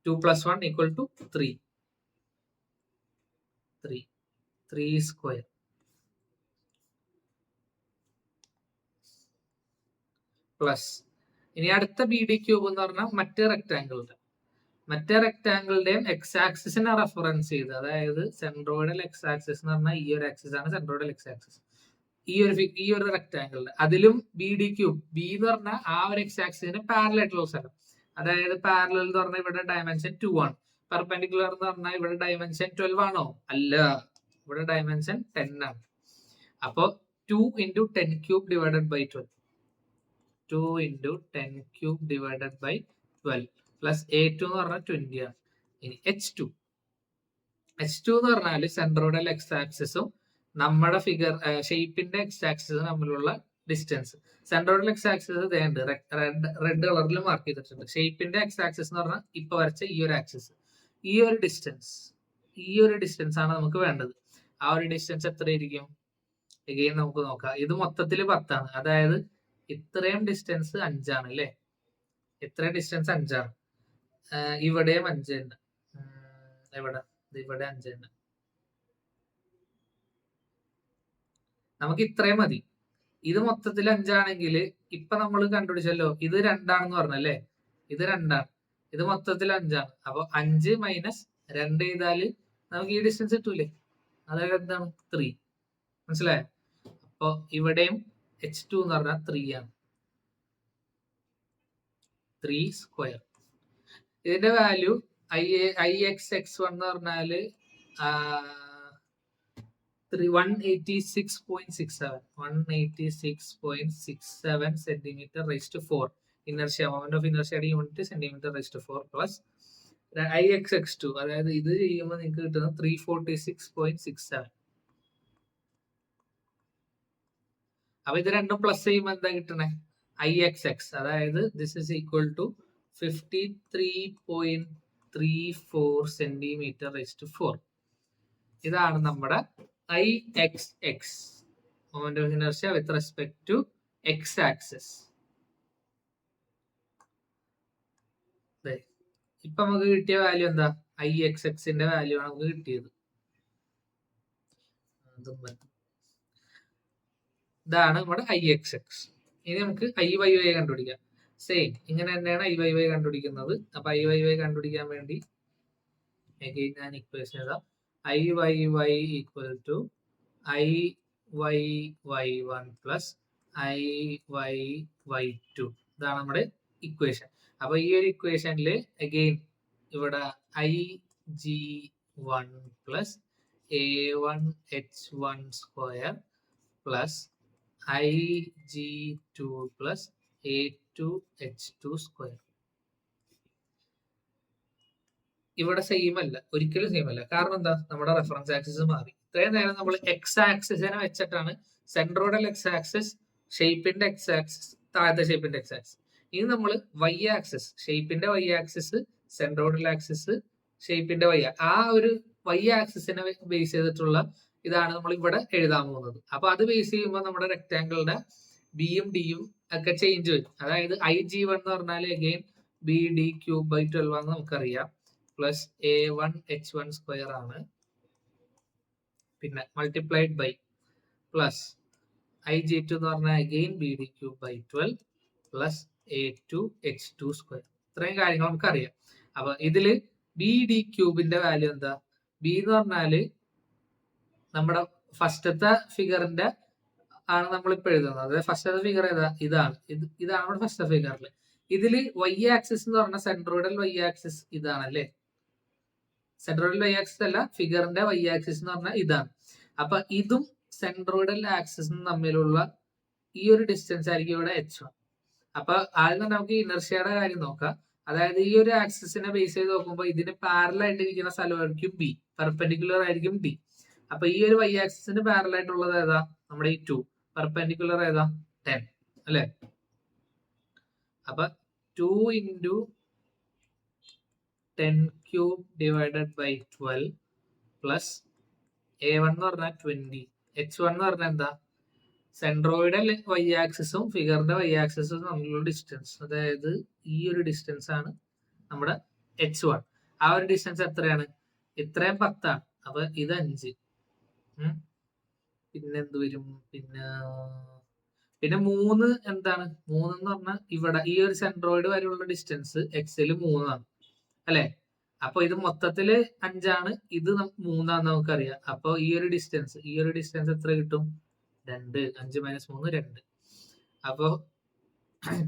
2 + 1 = 3. 3 സ്ക്വയർ പ്ലസ്. ഇനി അടുത്ത BD³ എന്ന് പറഞ്ഞാൽ മറ്റേ റെക്ടാങ്കിളുടെയും എക്സ് ആക്സിസിനെ റെഫറൻസ് ചെയ്ത്, അതായത് സെൻട്രോയിഡൽ എക്സ് ആക്സിസ് എന്ന് പറഞ്ഞാൽ ഈ ഒരു ആക്സിസ് ആണ് സെൻട്രോയിഡൽ എക്സ് ആക്സിസ്. ഈ ഒരു റെക്ടാങ്കിളിന്റെ അതിലും BD³ ബി എന്ന് പറഞ്ഞാൽ ആ ഒരു എക്സ് ആക്സിസിന് പാരലൽ ആയിട്ടുള്ള സ്ഥലം. അതായത് പാരലൽ എന്ന് പറഞ്ഞാൽ ഇവിടെ ഡയമെൻഷൻ 2 ആണ്. പെർപെൻഡിക്കുലർ എന്ന് പറഞ്ഞാൽ ഇവിടെ ഡയമെൻഷൻ 12 ആണോ? അല്ല, ഇവിടെ ഡയമെൻഷൻ 10 ആണ്. അപ്പോ 2 × 10³ / 12. 2 × 10³ / 12 പ്ലസ് A2 എന്ന് പറഞ്ഞാൽ 20 ആണ്. ഇനി H2 എന്ന് പറഞ്ഞാൽ സെൻട്രോയിഡൽ എക്സ് ആക്സിസും നമ്മുടെ ഫിഗർ ഷേപ്പിന്റെ എക്സ് ആക്സിസും തമ്മിലുള്ള distance. Centroidal X axis red കളറിൽ മാർക്ക് ചെയ്തിട്ടുണ്ട്. ഷേപ്പിന്റെ എക്സ് ആക്സിസ് എന്ന് പറഞ്ഞാൽ ഇപ്പൊ വരച്ച ഈ ഒരു ആക്സിസ്. ഈ ഒരു ഡിസ്റ്റൻസ് ആണ് നമുക്ക് വേണ്ടത്. ആ ഒരു ഡിസ്റ്റൻസ് എത്രയായിരിക്കും? എഗെയിൻ നമുക്ക് നോക്കാം. ഇത് മൊത്തത്തിൽ 10 ആണ്. അതായത് ഇത്രയും ഡിസ്റ്റൻസ് 5 ആണ് അല്ലേ. ഇത്രയും ഡിസ്റ്റൻസ് 5 ആണ്. ഇവിടെയും 5 ഉണ്ട്. ഇവിടെ 5 ഉണ്ട്. നമുക്ക് ഇത്രയും മതി. ഇത് മൊത്തത്തിൽ 5 ആണെങ്കിൽ ഇപ്പൊ നമ്മൾ കണ്ടുപിടിച്ചല്ലോ, ഇത് 2 ആണെന്ന് പറഞ്ഞല്ലേ. ഇത് 2 ആണ്, ഇത് മൊത്തത്തിൽ 5 ആണ്. അപ്പൊ 5 - 2 ചെയ്താല് നമുക്ക് ഈ ഡിസ്റ്റൻസ് കിട്ടൂലേ. അതായത് എന്താണ്? 3. മനസ്സിലായോ? അപ്പൊ ഇവിടെയും H2 എന്ന് പറഞ്ഞാൽ 3 ആണ്. 3 സ്ക്വയർ. ഇതിന്റെ വാല്യൂ IXX1 എന്ന് പറഞ്ഞാല് 186.67 cm/4. ഇനർഷ്യ, മൊമെന്റ് ഓഫ് ഇനർഷ്യയുടെ യൂണിറ്റ് cm/4 പ്ലസ് IXX2, അതായത് ഇത് ചെയ്യുമ്പോൾ നിങ്ങൾക്ക് കിട്ടുന്നത് 346.67. അപ്പൊ ഇത് രണ്ടും പ്ലസ് ചെയ്യുമ്പോൾ എന്താ കിട്ടണേ? IXX, അതായത് this is equal to 53.34 cm/4. ഇതാണ് നമ്മുടെ IXX, moment of inertia with respect to X axis. ഇപ്പൊ നമുക്ക് കിട്ടിയ വാല്യൂ എന്താ? IXXന്റെ വാല്യൂ ആണ് നമുക്ക് കിട്ടിയത്. ഇതാണ് നമ്മുടെ IXX. ഇനി നമുക്ക് IYY കണ്ടുപിടിക്കാം. സെയിം ഇങ്ങനെ തന്നെയാണ് IYY കണ്ടുപിടിക്കുന്നത്. അപ്പൊ IYY കണ്ടുപിടിക്കാൻ വേണ്ടി again ഞാൻ ഇക്വേഷൻ എഴുതാം. IYY equal to IYY1 plus IYY2. ഇതാണ് നമ്മുടെ ഇക്വേഷൻ. അപ്പൊ ഈ ഒരു ഇക്വേഷനിൽ അഗെയിൻ ഇവിടെ IG1 plus A1H1 square plus IG2 plus A2H2 square. ഇവിടെ സെയിം അല്ല, ഒരിക്കലും സെയിം അല്ല. കാരണം എന്താ? നമ്മുടെ റെഫറൻസ് ആക്സിസ് മാറി. ഇത്രയും നേരം നമ്മൾ എക്സ് ആക്സിസിനെ വെച്ചിട്ടാണ് സെൻട്രോയിഡൽ എക്സ് ആക്സിസ്, ഷേപ്പിന്റെ എക്സ് ആക്സിസ്, താഴത്തെ ഷേപ്പിന്റെ എക്സ് ആക്സിസ്. ഇനി നമ്മൾ വൈ ആക്സിസ്, ഷേപ്പിന്റെ വൈ ആക്സിസ്, സെൻട്രോയിഡൽ ആക്സിസ്, ഷേപ്പിന്റെ വൈ, ആ ഒരു വൈ ആക്സിസിനെ ബേസ് ചെയ്തിട്ടുള്ള ഇതാണ് നമ്മൾ ഇവിടെ എഴുതാൻ പോകുന്നത്. അപ്പൊ അത് ബേസ് ചെയ്യുമ്പോൾ നമ്മുടെ റെക്ടാങ്കിളിന്റെ ബിയും ഡിയും ഒക്കെ ചേഞ്ച് വരും. അതായത് IG1 എന്ന് പറഞ്ഞാൽ അഗെയിൻ BD³/12 ആണെന്ന് നമുക്കറിയാം. പ്ലസ് A1H1 സ്ക്വയർ ആണ്. പിന്നെ മൾട്ടിപ്ലൈഡ് ബൈ പ്ലസ് IG2 എന്ന് പറഞ്ഞാൽ again BD³/12 plus A2H2 square. ഇത്രയും കാര്യങ്ങൾ നമുക്കറിയാം. അപ്പൊ ഇതില് BD³ വാല്യൂ എന്താ? ബി എന്ന് പറഞ്ഞാല് നമ്മുടെ ഫസ്റ്റത്തെ ഫിഗറിന്റെ ആണ് നമ്മളിപ്പോ എഴുതുന്നത്. അതായത് ഫസ്റ്റത്തെ ഫിഗർ ഏതാ? ഇതാണ്. ഇതാണ് നമ്മുടെ ഫസ്റ്റത്തെ ഫിഗറിൽ. ഇതില് വൈ ആക്സിസ് എന്ന് പറഞ്ഞ സെൻട്രോയിഡൽ വൈ ആക്സിസ് ഇതാണല്ലേ. സെൻട്രോയിഡൽ വൈ ആക്സിസ് അല്ല, ഫിഗറിന്റെ വൈ ആക്സിസ് എന്ന് പറഞ്ഞാൽ ഇതാണ്. അപ്പൊ ഇതും സെൻട്രോയിഡൽ ആക്സിസും തമ്മിലുള്ള ഈ ഒരു ഡിസ്റ്റൻസ് ആയിരിക്കും ഇവിടെ H1. അപ്പൊ ആദ്യം നമുക്ക് ഇനർഷ്യയുടെ കാര്യം നോക്കാം. അതായത് ഈ ഒരു ആക്സിസിനെ ബേസ് ചെയ്ത് നോക്കുമ്പോൾ ഇതിന് പാരലൽ ആയിട്ട് ഇരിക്കുന്ന സ്ഥലമായിരിക്കും ബി, പെർപെൻഡിക്കുലർ ആയിരിക്കും ഡി. അപ്പൊ ഈ ഒരു വൈ ആക്സിസിന് പാരലൽ ആയിട്ടുള്ളത് ഏതാ? നമ്മുടെ ഈ 2. പെർപെൻഡിക്കുലർ ഏതാ? 10 അല്ലെ. അപ്പൊ 2 into 10³ divided by 12 plus A1 എന്ന് പറഞ്ഞാൽ 20, H1 എന്ന് പറഞ്ഞാൽ എന്താ? സെൻട്രോയിഡൽ വൈ ആക്സിസും ഫിഗറിന്റെ വൈ ആക്സിസും തമ്മിലുള്ള ഡിസ്റ്റൻസ്. അതായത് ഈ ഒരു ഡിസ്റ്റൻസ് ആണ് നമ്മുടെ H1. ആ ഒരു ഡിസ്റ്റൻസ് എത്രയാണ്? ഇത്രയും 10 ആണ്. അപ്പൊ ഇത് 5. പിന്നെ എന്ത് വരും? പിന്നെ 3 എന്താണ്? 3 എന്ന് പറഞ്ഞാൽ ഇവിടെ ഈ ഒരു സെൻട്രോയിഡ് വരെയുള്ള ഡിസ്റ്റൻസ് എക്സിൽ 3 ആണ് അല്ലെ. അപ്പൊ ഇത് മൊത്തത്തില് 5 ആണ്, ഇത് 3 ആണെന്ന് നമുക്കറിയാം. അപ്പൊ ഈ ഒരു ഡിസ്റ്റൻസ് എത്ര കിട്ടും? 2. 5 - 3 2. അപ്പൊ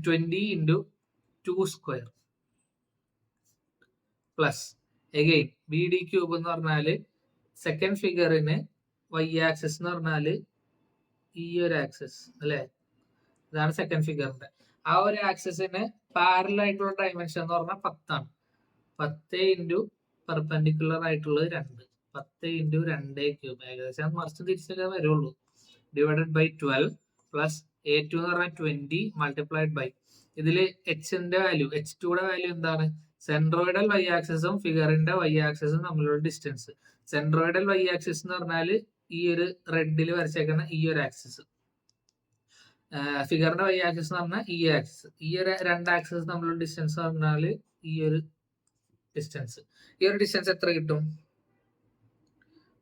20 into 2 square plus again BD³ എന്ന് പറഞ്ഞാല് സെക്കൻഡ് ഫിഗറിന് വൈ ആക്സിസ് എന്ന് പറഞ്ഞാല് ഈ ഒരു ആക്സിസ് അല്ലെ. ഇതാണ് സെക്കൻഡ് ഫിഗറിന്റെ. ആ ഒരു ആക്സിസിന് പാരലൽ ആയിട്ടുള്ള ഡയമെൻഷൻ എന്ന് പറഞ്ഞാൽ 10 ആണ്. 10 into പെർപെൻഡിക്കുലർ ആയിട്ടുള്ളത് 2. 10 into 2³ ഏകദേശം മറിച്ച് തിരിച്ചൊക്കെ വരുള്ളൂ. ഡിവൈഡഡ് ബൈ 12 പ്ലസ് A2 എന്ന് പറഞ്ഞാൽ 20 മൾട്ടിപ്ലൈഡ് ബൈ ഇതില് H-ന്റെ വാല്യൂ, H2യുടെ വാല്യൂ എന്താണ്? സെൻട്രോയിഡൽ വൈ ആക്സിസും ഫിഗറിന്റെ വൈ ആക്സിസും തമ്മിലുള്ള ഡിസ്റ്റൻസ്. സെൻട്രോയിഡൽ വൈ ആക്സിസ് എന്ന് പറഞ്ഞാൽ ഈ ഒരു റെഡിൽ വരച്ചേക്കുന്ന ഈ ഒരു ആക്സിസ്, ഫിഗറിന്റെ വൈ ആക്സിസ് എന്ന് പറഞ്ഞാൽ ഈ ആക്സിസ്. ഈ ഒരു 2 ആക്സിസ് തമ്മിലുള്ള ഡിസ്റ്റൻസ് പറഞ്ഞാൽ ഈ ഒരു ഡിസ്റ്റൻസ്. ഈ ഒരു ഡിസ്റ്റൻസ് എത്ര കിട്ടും?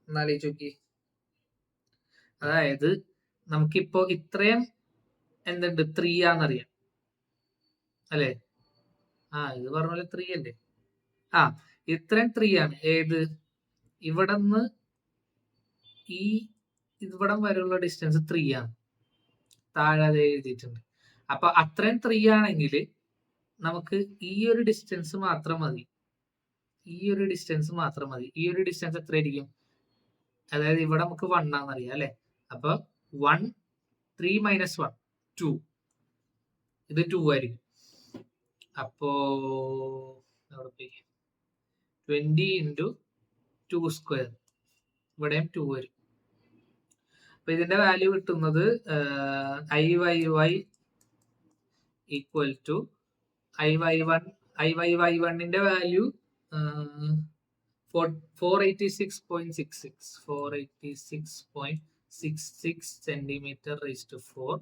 എന്നാലോചിച്ച് നോക്കി. അതായത് നമുക്കിപ്പോ ഇത്രയും എന്തുണ്ട്? 3 ആണെന്നറിയാം അല്ലെ. ഇത് പറഞ്ഞ പോലെ 3 അല്ലേ. ഇത്രയും 3 ആണ്. ഏത്? ഇവിടെ നിന്ന് ഈ ഇവിടം വരെയുള്ള ഡിസ്റ്റൻസ് 3 ആണ്. താഴെ അത് എഴുതിയിട്ടുണ്ട്. അപ്പൊ അത്രയും 3 ആണെങ്കിൽ നമുക്ക് ഈ ഒരു ഡിസ്റ്റൻസ് മാത്രം മതി. ഈ ഒരു ഡിസ്റ്റൻസ് എത്ര ആയിരിക്കും? അതായത് ഇവിടെ നമുക്ക് 1 ആണെന്നറിയാം അല്ലെ. അപ്പൊ 1 3 - 1 2, ഇത് 2 ആയിരിക്കും. അപ്പോ 20 into 2 സ്ക്വയർ, ഇവിടെയും 2 വരും. അപ്പൊ ഇതിന്റെ വാല്യൂ കിട്ടുന്നത് IYY ഈക്വൽ ടു IYY1ന്റെ value 486.66 centimeter raised to 4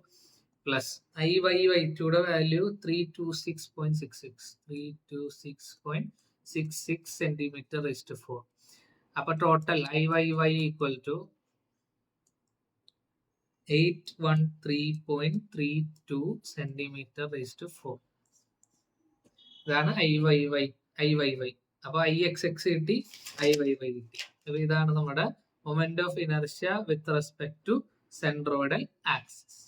plus IY2യുടെ വാല്യൂ 326.66 സെന്റിമീറ്റർ റേസ് ടു 4. അപ്പൊ total IYY equal to 813.32 centimetre raise to 4. ഇതാണ് IYY. അപ്പൊ IXX കിട്ടി, IYY കിട്ടി. അപ്പൊ ഇതാണ് നമ്മുടെ moment of inertia with respect to centroidal axis.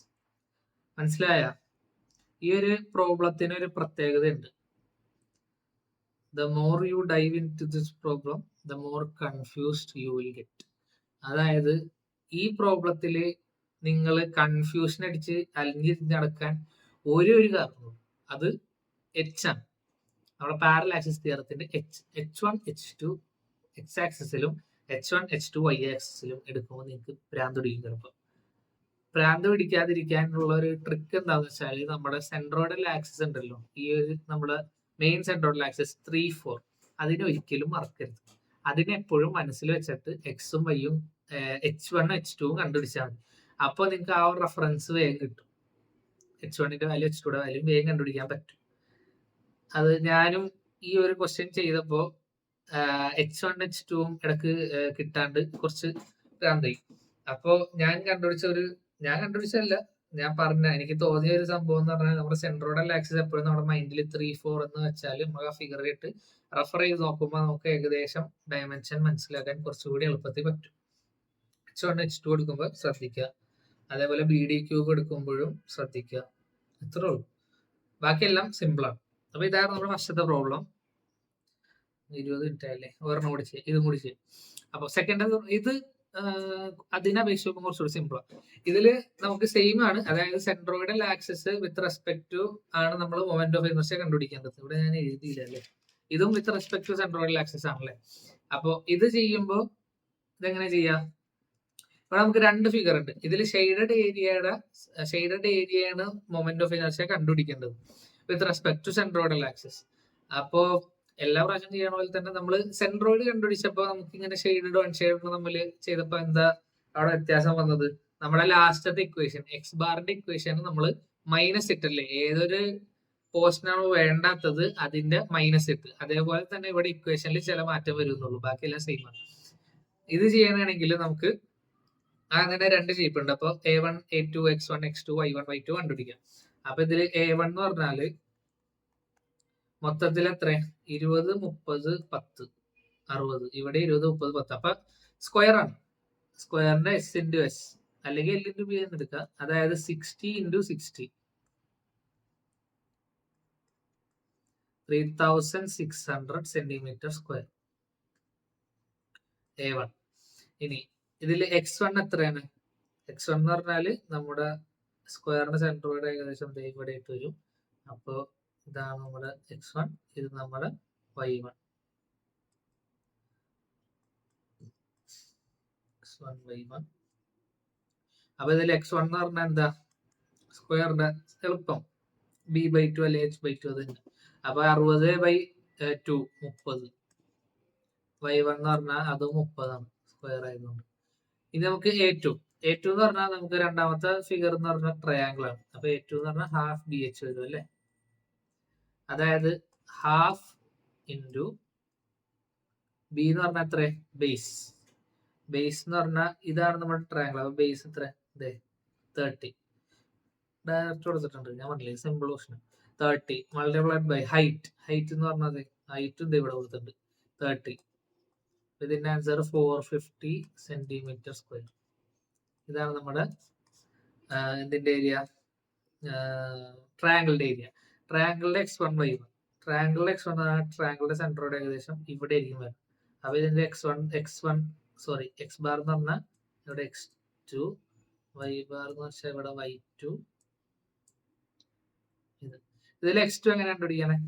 മനസ്സിലായ? ഈ ഒരു പ്രോബ്ലത്തിന് ഒരു പ്രത്യേകത ഉണ്ട്. The more you dive into this problem, the more confused you will get. അതായത് ഈ പ്രോബ്ലത്തില് നിങ്ങൾ കൺഫ്യൂഷൻ അടിച്ച് അലിഞ്ഞിരിഞ്ഞ് നടക്കാൻ ഒരു കാരണവും അത് എച്ച് ആണ്. നമ്മുടെ പാരലൽ ആക്സിസ് തിയറത്തിന്റെ H1 H2 എക്സ് ആക്സിസിലും H1 H2 Y ആക്സിസിലും എടുക്കുമ്പോൾ നിങ്ങൾക്ക് ഭ്രാന്ത് പിടിക്കും. ചിലപ്പോൾ ഭ്രാന്ത് പിടിക്കാതിരിക്കാനുള്ള ഒരു ട്രിക്ക് എന്താണെന്ന് വെച്ചാൽ നമ്മുടെ സെൻട്രോയിഡൽ ആക്സിസ് ഉണ്ടല്ലോ, ഈ ഒരു നമ്മുടെ മെയിൻ സെൻട്രോയിഡൽ ആക്സിസ് 3-4 അതിനെ ഒരിക്കലും മറക്കരുത്. അതിനെപ്പോഴും മനസ്സിൽ വെച്ചിട്ട് എക്സും വൈയും H1 H2 കണ്ടുപിടിച്ചാൽ മതി. അപ്പോൾ നിങ്ങൾക്ക് ആ ഒരു റെഫറൻസ് വേഗം കിട്ടും. H1ന്റെ വാല്യൂ H2യുടെ വാല്യൂ വേഗം കണ്ടുപിടിക്കാൻ പറ്റും. അത് ഞാനും ഈ ഒരു ക്വസ്റ്റ്യൻ ചെയ്തപ്പോൾ H1 H2 ഇടക്ക് കിട്ടാണ്ട് കുറച്ച് ഭ്രാന്തായി. അപ്പോൾ ഞാൻ കണ്ടുപിടിച്ചല്ല, ഞാൻ പറഞ്ഞ എനിക്ക് തോന്നിയ ഒരു സംഭവം എന്ന് പറഞ്ഞാൽ നമ്മുടെ സെൻട്രോയിഡൽ ആക്സിസ് എപ്പോഴും നമ്മുടെ മൈൻഡിൽ 3-4 എന്ന് വെച്ചാൽ നമുക്ക് ആ ഫിഗർ ഇട്ട് റെഫർ ചെയ്ത് നോക്കുമ്പോൾ നമുക്ക് ഏകദേശം ഡയമെൻഷൻ മനസ്സിലാക്കാൻ കുറച്ചുകൂടി എളുപ്പത്തിൽ പറ്റും. H1 H2 എടുക്കുമ്പോൾ ശ്രദ്ധിക്കുക, അതേപോലെ BD ക്യൂബ് എടുക്കുമ്പോഴും ശ്രദ്ധിക്കുക. ഇത്രേ ഉള്ളൂ, ബാക്കിയെല്ലാം സിമ്പിളാണ്. അപ്പൊ ഇതാണ് നമ്മുടെ ഫസ്റ്റത്തെ പ്രോബ്ലം. 20 മിനിറ്റ് അല്ലേ, ഒരെണ്ണം കൂടി ചെയ്യാം, ഇതും കൂടി ചെയ്യാം. അപ്പൊ സെക്കൻഡ് ഇത് അതിനെ അപേക്ഷിച്ച് നോക്കുമ്പോൾ കുറച്ചുകൂടി സിമ്പിളാണ്. ഇതില് നമുക്ക് സെയിം ആണ്, അതായത് centroidal axis with respect to ആണ് നമ്മൾ മൊമെന്റ് ഓഫ് ഇനർഷ്യ കണ്ടുപിടിക്കേണ്ടത്. ഇവിടെ ഞാൻ എഴുതിയില്ല അല്ലേ, ഇതും with respect to centroidal axis ആണല്ലേ. അപ്പൊ ഇത് ചെയ്യുമ്പോൾ ഇതെങ്ങനെ ചെയ്യാം? ഇവിടെ നമുക്ക് രണ്ട് ഫിഗർ ഉണ്ട്. ഇതിൽ ഷെയ്ഡഡ് ഏരിയയാണ് മൊമെന്റ് ഓഫ് ഇനർഷ്യ കണ്ടുപിടിക്കേണ്ടത് with respect to centroidal axis. അപ്പോ എല്ലാ പ്രാവശ്യം ചെയ്യണ പോലെ തന്നെ നമ്മൾ സെൻട്രോയിഡ് കണ്ടുപിടിച്ചപ്പോൾ നമുക്ക് ഇങ്ങനെ ഷെയ്ഡഡ് അൺഷെയ്ഡഡ് നമ്മൾ ചെയ്തപ്പോൾ എന്താ അവിടെ വ്യത്യാസം വന്നത്? നമ്മുടെ ലാസ്റ്റത്തെ ഇക്വേഷൻ എക്സ് ബാറിന്റെ ഇക്വേഷൻ നമ്മൾ മൈനസ് ഇട്ടല്ലേ, ഏതൊരു പോർഷനാണോ വേണ്ടാത്തത് അതിന്റെ മൈനസ് ഇട്ട്. അതേപോലെ തന്നെ ഇവിടെ ഇക്വേഷനിൽ ചില മാറ്റം വരുന്നുള്ളൂ, ബാക്കിയെല്ലാം സെയിം ആണ്. ഇത് ചെയ്യണമെങ്കിൽ നമുക്ക് അങ്ങനെ രണ്ട് ഷേപ്പ് ഉണ്ട്. അപ്പൊ A1 A2 X1 X2 Y1 Y2 കണ്ടുപിടിക്കാം. അപ്പൊ ഇതില് A1 എന്ന് പറഞ്ഞാല് മൊത്തത്തിൽ എത്ര? 20 30 10 60. ഇവിടെ 20 30 10. അപ്പൊ സ്ക്വയർ ആണ്. സ്ക്വയറിന്റെ S into S അല്ലെങ്കിൽ L into B എന്ന് എടുക്കാം. അതായത് 60 into 60 3600 സെന്റിമീറ്റർ സ്ക്വയർ A1. ഇനി ഇതിൽ X1 എത്രയാണ്? X1 എന്ന് പറഞ്ഞാല് നമ്മുടെ സ്ക്വയറിന്റെ സെൻട്രോയിഡ് ഏകദേശം ഇവിടെ ഇട്ട് വരും. അപ്പോ ഇതാണ് നമ്മുടെ X1, ഇത് നമ്മുടെ Y1. X1 Y1. അപ്പൊ ഇതിൽ X1 എന്ന് പറഞ്ഞാൽ എന്താ? സ്ക്വയറിന്റെ എളുപ്പം B/2 അല്ലെ H/2 അത് തന്നെ. അപ്പൊ 60/2 30. Y1 എന്ന് പറഞ്ഞാൽ അത് 30 സ്ക്വയർ ആയതുകൊണ്ട്. ഇനി നമുക്ക് A2 എന്ന് പറഞ്ഞാൽ നമുക്ക് രണ്ടാമത്തെ ഫിഗർ എന്ന് പറഞ്ഞാൽ ട്രയാങ്കിൾ ആണ്. അപ്പൊ A2 എന്ന് പറഞ്ഞാൽ ഹാഫ് BH വരും അല്ലെ, അതായത് ഹാഫ് ഇൻറ്റു B എന്ന് പറഞ്ഞാൽ എത്ര? ബേസ് എന്ന് പറഞ്ഞാൽ ഇതാണ് നമ്മുടെ ട്രയാങ്കിൾ. അപ്പൊ ബേസ് എത്ര? 30. ഡയറക്റ്റ് കൊടുത്തിട്ടുണ്ട്, ഞാൻ പറഞ്ഞില്ലേ simple option. 30 multiplied by height എന്ന് പറഞ്ഞത് ഹൈറ്റ് ഇവിടെ കൊടുത്തിട്ടുണ്ട് 30. ഇതിന്റെ ആൻസർ 450 സെന്റിമീറ്റർ സ്ക്വയർ. ഇതാണ് നമ്മുടെ ഇതിന്റെ ഏരിയ, ട്രയാങ്കിളിന്റെ ഏരിയ. ട്രയാങ്കിളിന്റെ X1 Y1. ട്രയാങ്കിളിന്റെ X1 ട്രയാങ്കിളിന്റെ സെന്ററോട് ഏകദേശം ഇവിടെ ആയിരിക്കും വരും. അപ്പൊ ഇതിന്റെ X ബാർ എന്ന് പറഞ്ഞാൽ ഇവിടെ X2, Y ബാർ എന്ന് വെച്ചാൽ ഇവിടെ Y2. ഇതിൽ X2 എങ്ങനെ കണ്ടുപിടിക്കണേ?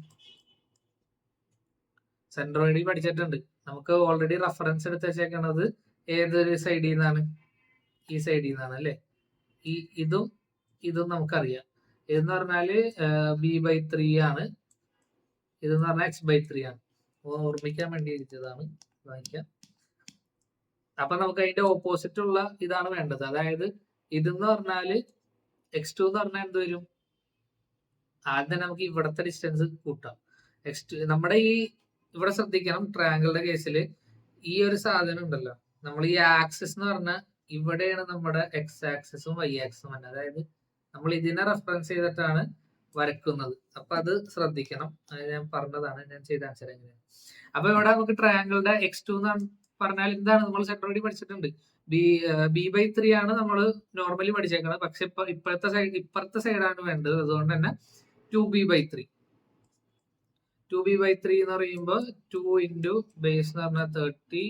സെൻട്രോയിഡിൽ പഠിച്ചിട്ടുണ്ട്. നമുക്ക് ഓൾറെഡി റെഫറൻസ് എടുത്ത് വെച്ചേക്കണത് ഏതൊരു സൈഡിൽ നിന്നാണ്? ഈ സൈഡിൽ നിന്നാണ് അല്ലെ. ഇതും നമുക്കറിയാം. ഇതെന്ന് പറഞ്ഞാല് B/3 ആണ്, ഇതെന്ന് പറഞ്ഞാൽ X/3 ആണ്. ഓർമ്മിക്കാൻ വേണ്ടി എഴുതിയതാണ്, വായിക്കാം. അപ്പൊ നമുക്ക് അതിന്റെ ഓപ്പോസിറ്റ് ഉള്ള ഇതാണ് വേണ്ടത്. അതായത് ഇതെന്ന് പറഞ്ഞാല് x2 എന്ന് പറഞ്ഞാൽ എന്ത് വരും? ആദ്യം നമുക്ക് ഇവിടത്തെ ഡിസ്റ്റൻസ് കൂട്ടാം. നമ്മുടെ ഈ ഇവിടെ ശ്രദ്ധിക്കണം, ട്രയാങ്കിളുടെ കേസിൽ ഈ ഒരു സാധനം ഉണ്ടല്ലോ, നമ്മൾ ഈ ആക്സിസ് എന്ന് പറഞ്ഞാൽ ഇവിടെയാണ് നമ്മുടെ എക്സ് ആക്സിസും വൈ ആക്സിസും തന്നെ. അതായത് നമ്മൾ ഇതിനെ റെഫറൻസ് ചെയ്തിട്ടാണ് വരക്കുന്നത്. അപ്പൊ അത് ശ്രദ്ധിക്കണം. അത് ഞാൻ പറഞ്ഞതാണ്, ഞാൻ ചെയ്ത ആൻസർ എങ്ങനെയാണ്. അപ്പൊ ഇവിടെ നമുക്ക് ട്രയാങ്കിളുടെ x2 എന്ന് പറഞ്ഞാൽ എന്താണ്? നമ്മൾ സെൻട്രോയിഡ് പഠിച്ചിട്ടുണ്ട്. b/3 ആണ് നമ്മൾ നോർമലി പഠിച്ചേക്കുന്നത്. പക്ഷെ ഇപ്പുറത്തെ സൈഡാണ് വേണ്ടത്. അതുകൊണ്ട് തന്നെ 2b/3. 2b/3 എന്ന് പറയുമ്പോൾ 2 ഇൻറ്റു ബേസ് എന്ന് പറഞ്ഞാൽ 30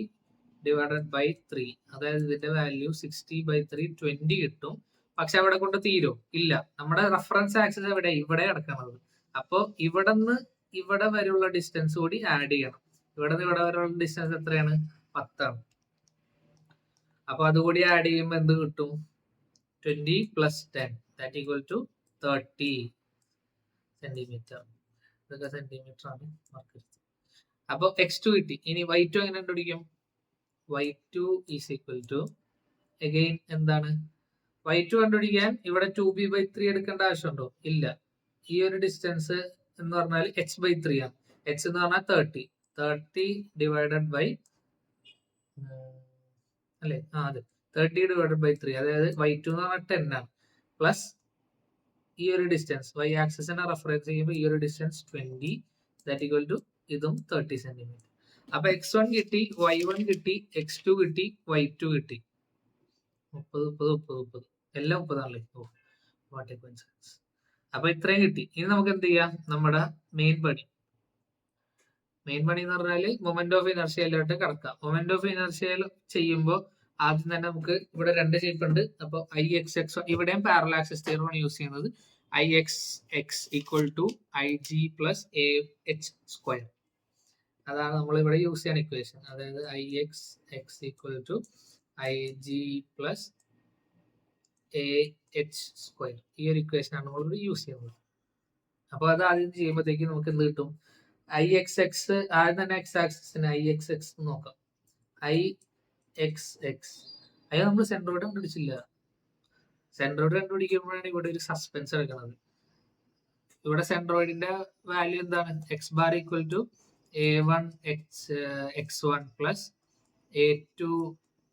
ഡിവൈഡഡ് ബൈ 3. അതായത് ഇതിന്റെ വാല്യൂ 60/3 20 കിട്ടും. പക്ഷെ അവിടെ കൊണ്ട് തീരോ? ഇല്ല. നമ്മുടെ റെഫറൻസ് ആക്സിസ് എവിടെ? ഇവിടെ കിടക്കുന്നത്. അപ്പോ ഇവിടെ നിന്ന് ഇവിടെ വരെയുള്ള ഡിസ്റ്റൻസ് കൂടി ആഡ് ചെയ്യണം. ഇവിടെ നിന്ന് ഇവിടെ വരെയുള്ള ഡിസ്റ്റൻസ് എത്രയാണ്? 10 ആണ്. അപ്പൊ അതുകൂടി ആഡ് ചെയ്യുമ്പോൾ എന്ത് കിട്ടും? 20 + 10 ദാറ്റ് ഈക്വൽ ടു 30 സെന്റിമീറ്റർ. ഇതൊക്കെ സെന്റിമീറ്റർ ആണ്. അപ്പൊ x2 കിട്ടി. ഇനി y2 എങ്ങനെ കണ്ടുപിടിക്കും? y2 is equal to again എന്താണ്? y2 കണ്ടുപിടിക്കാൻ ഇവിടെ 2b/3 എടുക്കേണ്ട ആവശ്യമുണ്ടോ? ഇല്ല. ഈ ഒരു ഡിസ്റ്റൻസ് എന്ന് പറഞ്ഞാൽ h/3 ആണ്. h എന്ന് പറഞ്ഞാൽ 30 ഡിവൈഡഡ് ബൈ അല്ലെ? അതെ, 30 ഡിവൈഡഡ് ബൈ 3. അതായത് y2 എന്ന് പറഞ്ഞാൽ 10 ആണ്. പ്ലസ് ഈ ഒരു ഡിസ്റ്റൻസ് y ആക്സിസിനെ റെഫറൻസ് ചെയ്യുമ്പോൾ ഈ ഒരു ഡിസ്റ്റൻസ് 20 ദാറ്റ് ഈക്വൽ ടു ഇതും 30 സെന്റിമീറ്റർ. അപ്പൊ x1 കിട്ടി, y1 കിട്ടി, x2 കിട്ടി, y2 കിട്ടി. 30 30 30 എല്ലാം 30 ആണല്ലേ? What A coincidence. അപ്പൊ ഇത്രയും കിട്ടി. ഇനി നമുക്ക് എന്ത് ചെയ്യാം? നമ്മുടെ മെയിൻ പണി എന്ന് പറഞ്ഞാല് മൊമെന്റ് ഓഫ് ഇനർഷ്യയിലോട്ട് കടക്കാം. മൊമെന്റ് ഓഫ് ഇനർഷ്യൽ ചെയ്യുമ്പോൾ ആദ്യം തന്നെ നമുക്ക് ഇവിടെ രണ്ട് ഷേപ്പ് ഉണ്ട്. അപ്പൊ IXX ഇവിടെയും പാരലൽ ആക്സിസ് തിയറം ആണ് യൂസ് ചെയ്യുന്നത്. IXX equal to IG plus AH². അതാണ് നമ്മൾ ഇവിടെ യൂസ് ചെയ്യുന്ന ഇക്വേഷൻ. അതായത് IXX equal to IG plus AH². ഈ ഒരു ഇക്വേഷൻ ആണ് നമ്മൾ ഇവിടെ യൂസ് ചെയ്യുന്നത്. അപ്പൊ അത് ആദ്യം ചെയ്യുമ്പോഴത്തേക്ക് നമുക്ക് എന്ത് കിട്ടും? IXX ആദ്യം തന്നെ എക്സ് ആക്സിസിന് IXX നോക്കാം. IXX അത് നമ്മൾ സെൻട്രോയിഡ് കണ്ടുപിടിച്ചില്ല. സെൻട്രോയിഡ് കണ്ടുപിടിക്കുമ്പോഴാണ് ഇവിടെ ഒരു സസ്പെൻസ് എടുക്കുന്നത്. ഇവിടെ സെൻട്രോയിഡിന്റെ വാല്യൂ എന്താണ്? x bar equal to A1 x1 plus A2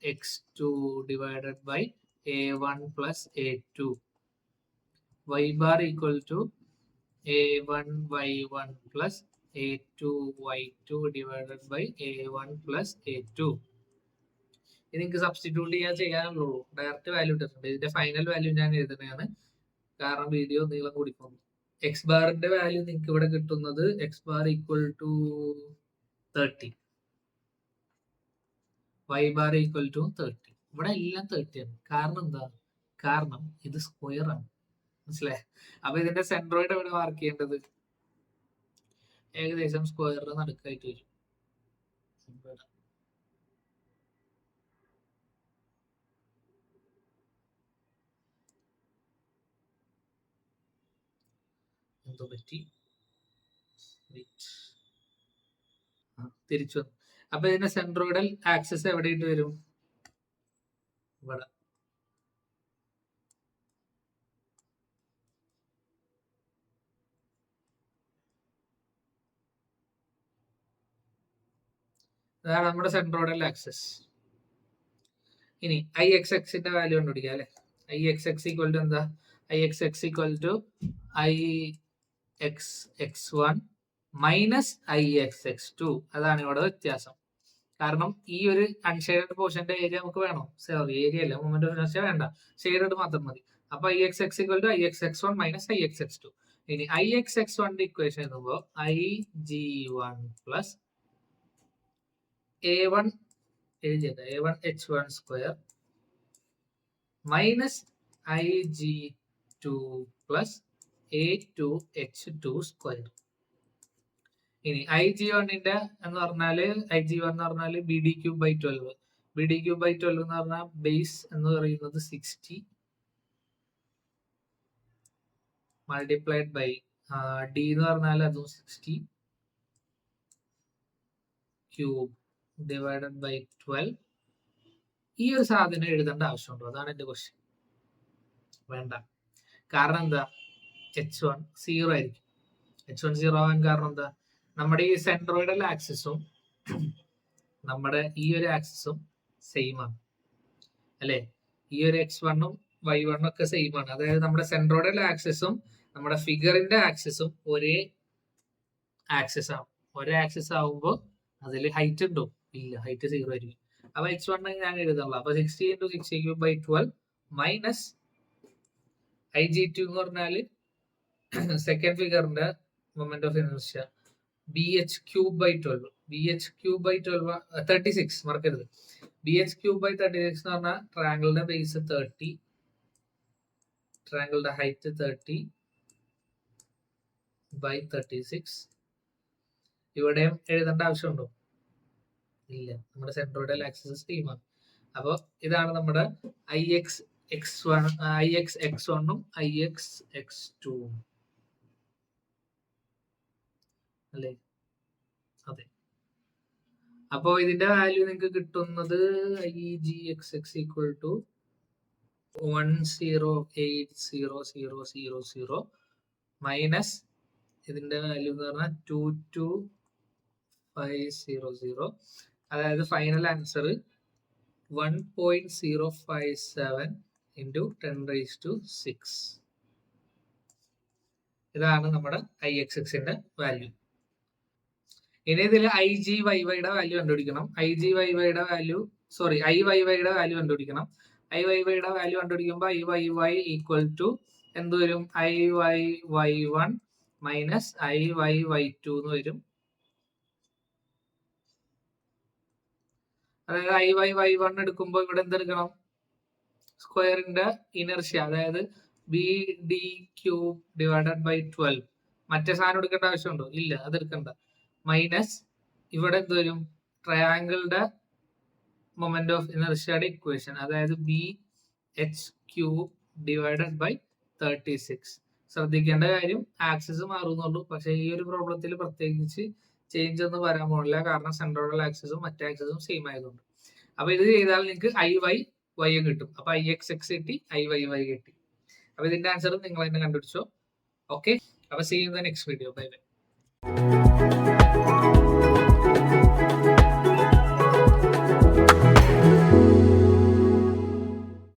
x2 divided by A1 plus A2. y bar equal to A1 y1 plus A2 y2 divided by A1 plus A2. ഇത് നിങ്ങൾക്ക് സബ്സ്റ്റിറ്റ്യൂട്ട് ചെയ്യാനുള്ളൂ. ഡയറക്റ്റ് വാല്യൂ ഇട്ടിട്ടുണ്ട്. ഇതിന്റെ ഫൈനൽ വാല്യൂ ഞാൻ എഴുതുന്നതാണ്, കാരണം വീഡിയോ നീളം കൂടി പോകുന്നു. എക്സ് ബാറിന്റെ വാല്യൂ നിങ്ങൾക്ക് ഇവിടെ കിട്ടുന്നത് x bar equal to 30, y bar equal to 30. ഇവിടെ എല്ലാം 30 ആണ്. കാരണം എന്താ? കാരണം ഇത് സ്ക്വയർ ആണ്. മനസ്സിലായേ? അപ്പൊ ഇതിന്റെ സെൻട്രോയിഡ് എവിടെ മാർക്ക് ചെയ്യേണ്ടത്? ഏകദേശം സ്ക്വയറിന് നടുക്കായിട്ട് വരും. എന്തോ പറ്റി, തിരിച്ചു വന്നു. അപ്പൊ ഇതിന്റെ സെൻട്രോയിഡൽ ആക്സിസ് എവിടെയിട്ട് വരും? ഇവിടെ. അതാണ് നമ്മുടെ സെൻട്രോയിഡൽ ആക്സിസ്. ഇനി IXXന്റെ വാല്യൂ കണ്ടുപിടിക്കാം അല്ലെ? IXX ഈക്വൽ ടു എന്താ? IXX equal to IXX1 minus IXX2. അതാണ് ഇവിടെ വ്യത്യാസം. കാരണം ഈ ഒരു അൺഷെയ്ഡഡ് പോർഷന്റെ ഏരിയ നമുക്ക് വേണം. സോറി, ഏരിയ അല്ല, മൊമെന്റ് ഓഫ് ഇനർഷ്യ വേണ്ട, ഷെയ്ഡഡ് മാത്രം മതി. അപ്പൊ IXX equal to IXX1 minus IXX2. ഇനി IXX1ന്റെ ഇക്വേഷൻ എഴുതുമ്പോൾ IG1 പ്ലസ് A1 എഴുതിയത് A1 H1 square minus IG2 plus A2 H2 square. ഇനി IG1ന്റെ എന്ന് പറഞ്ഞാല് IG1 എന്ന് പറഞ്ഞാല് BD³/12. BD³/12 എന്ന് പറഞ്ഞാൽ ബേസ് എന്ന് പറയുന്നത് 60 മൾട്ടിപ്ലൈഡ് ബൈ D എന്ന് പറഞ്ഞാൽ അതും 60 ക്യൂബ് ഡിവൈഡഡ് ബൈ 12. ഈ ഒരു സാധനം എഴുതേണ്ട ആവശ്യമുണ്ടോ? അതാണ് എന്റെ ക്വസ്റ്റ്യൻ. വേണ്ട. കാരണം എന്താ, h1 0 ആയിരിക്കും. h1 0 ആവാൻ കാരണം എന്താ, നമ്മുടെ ഈ സെൻട്രോയിഡൽ ആക്സിസും നമ്മുടെ ഈ ഒരു ആക്സിസും സെയിം ആണ് അല്ലെ. ഈ ഒരു x1ഉം y1 ഒക്കെ സെയിം ആണ്. അതായത് നമ്മുടെ സെൻട്രോയിഡൽ ആക്സിസും നമ്മുടെ ഫിഗറിന്റെ ആക്സിസും ഒരേ ആക്സിസ് ആണ്. ഒരേ ആക്സിസ് ആവുമ്പോൾ അതിൽ ഹൈറ്റ് ഉണ്ടോ? ഇല്ല, ഹൈറ്റ് 0 ആയിരിക്കും. അപ്പൊ h1 ഞാൻ എഴുതാനുള്ള. അപ്പൊ 60 × 60³ മൈനസ് IG2 എന്ന് പറഞ്ഞാല് സെക്കൻഡ് ഫിഗറിന്റെ moment of inertia BH3/12. BH3/12 36 മറക്കരുത്. BH3/36 എന്ന് പറഞ്ഞാൽ ട്രയാങ്കിളിന്റെ ബേസ് 30, ട്രയാങ്കിളിന്റെ ഹൈറ്റ് 30/36. ഇവിടെയും എഴുതേണ്ട ആവശ്യമുണ്ടോ? ഇല്ല, നമ്മുടെ സെൻട്രോയിഡൽ ആക്സിസ് സെയിമാണ്. അപ്പോൾ ഇതാണ് നമ്മുടെ IXX1ഉം IXX2ഉം അല്ലേ. അതെ. അപ്പോ ഇതിന്റെ വാല്യൂ നിങ്ങൾക്ക് കിട്ടുന്നത് IGXX = 10800000 മൈനസ് ഇതിന്റെ വാല്യൂ എന്ന് പറഞ്ഞാൽ 22500. അതായത് ഫൈനൽ ആൻസർ 1.057 × 10⁶. ഇതാണ് നമ്മുടെ IXXന്റെ വാല്യൂ. ഇനി ഇതിൽ IGYYയുടെ വാല്യൂ കണ്ടുപിടിക്കണം. IYYയുടെ വാല്യൂ കണ്ടുപിടിക്കണം. IYYയുടെ വാല്യൂ കണ്ടുപിടിക്കുമ്പോൾ IYY = എന്ത് വരും? IYY1 മൈനസ് IYY2 എന്ന് വരും. അതായത് IYY1 എടുക്കുമ്പോൾ ഇവിടെ എന്തെടുക്കണം? സ്ക്വയറിന്റെ ഇനർഷ്യ, അതായത് BD³/12. മറ്റേ സാധനം എടുക്കേണ്ട ആവശ്യമുണ്ടോ? ഇല്ല, അത് എടുക്കണ്ട. മൈനസ് ഇവിടെ എന്ത് വരും? ട്രയാങ്കിളുടെ മൊമെന്റ് ഓഫ് ഇനർഷ്യയുടെ ഇക്വേഷൻ, അതായത് BH3/36. ശ്രദ്ധിക്കേണ്ട കാര്യം ആക്സിസ് മാറുന്നുള്ളൂ. പക്ഷെ ഈ ഒരു പ്രോബ്ലത്തിൽ പ്രത്യേകിച്ച് ചേഞ്ച് ഒന്നും വരാൻ പോകില്ല, കാരണം സെൻട്രോയിഡൽ ആക്സിസും മറ്റേ ആക്സിസും സെയിം ആയതുകൊണ്ട്. അപ്പൊ ഇത് ചെയ്താൽ നിങ്ങൾക്ക് IYY കിട്ടും. അപ്പൊ IXX കിട്ടി, IYY കിട്ടി. അപ്പൊ ഇതിന്റെ ആൻസർ നിങ്ങൾ തന്നെ കണ്ടുപിടിച്ചോ. ഓക്കെ, അപ്പൊ see you in the next video. Bye by.